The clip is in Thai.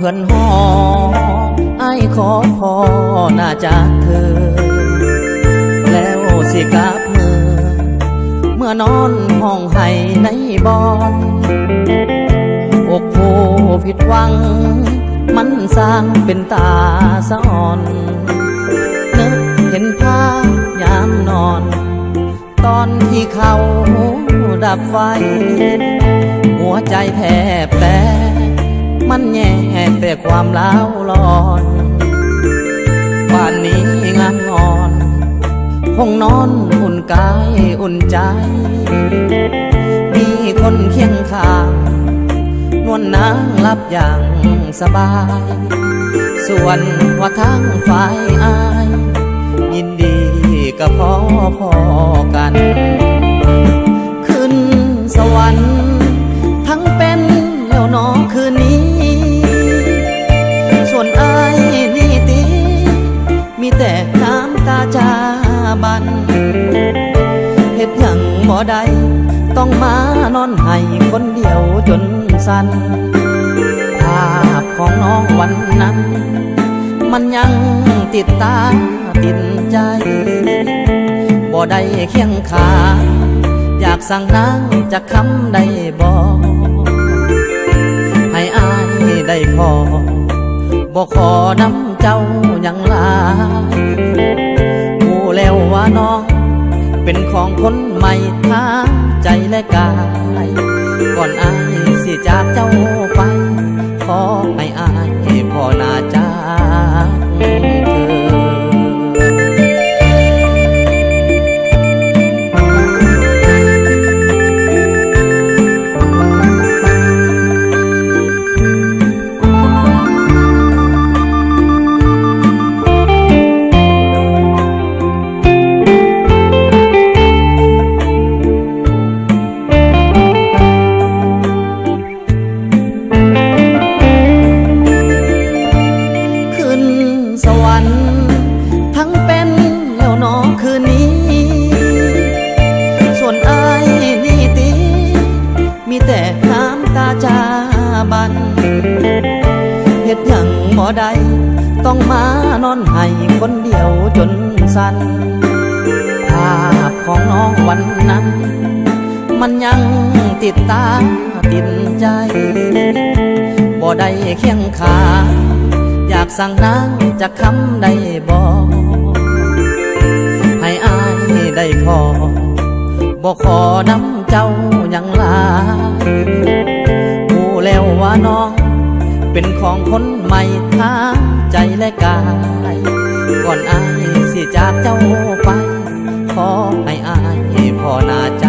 พื่อนห้องไอ้ขอพ่อน่าจากเธอแล้วสิกลับเมื่อนอนห้องไห้ในบอนอกผู้ผิดหวังมันสร้างเป็นตาสะอ่อนนึกเห็นภาพยามนอนตอนที่เขาดับไฟหัวใจแทบแตกมันแย่แต่ความล้าวลอนป่านนี้งามงอนคงนอนอุ่นกายอุ่นใจมีคนเคียงข้างนวลนางรับอย่างสบายส่วนว่าทางฝ่ายอายยินดีกับพ่อกันขึ้นสวรรค์ทั้งเป็นแล้วน้องคืนนี้ส่วนอายนี่ตีมีแต่น้ำตาจาบันเฮ็ดหยังบ่ได้ต้องมานอนให้คนเดียวจนสั่นภาพของน้องวันนั้นมันยังติดตาติดใจบ่ได้เคียงข้างอยากสั่งนางจะคำได้บอกให้อายได้พอบ่ขอน้ำเจ้ายังลารู้แล้วว่าน้องเป็นของคนใหม่ทางใจและกายก่อนอายสิจากเจ้าไปขอให้อายพ่อนาจากเธอเฮ็ดหยังบ่ได้ต้องมานอนให้คนเดียวจนสั่นภาพของน้องวันนั้นมันยังติดตาติดใจบ่ได้เคียงข้างอยากสั่งนางจะคำได้บอกให้อายได้พอบ่ขอน้ำเจ้ายังลารู้แล้วว่าน้องเป็นของคนใหม่ทางใจและกายก่อนอายสิจากเจ้าไปขอให้อายพ่อนาจ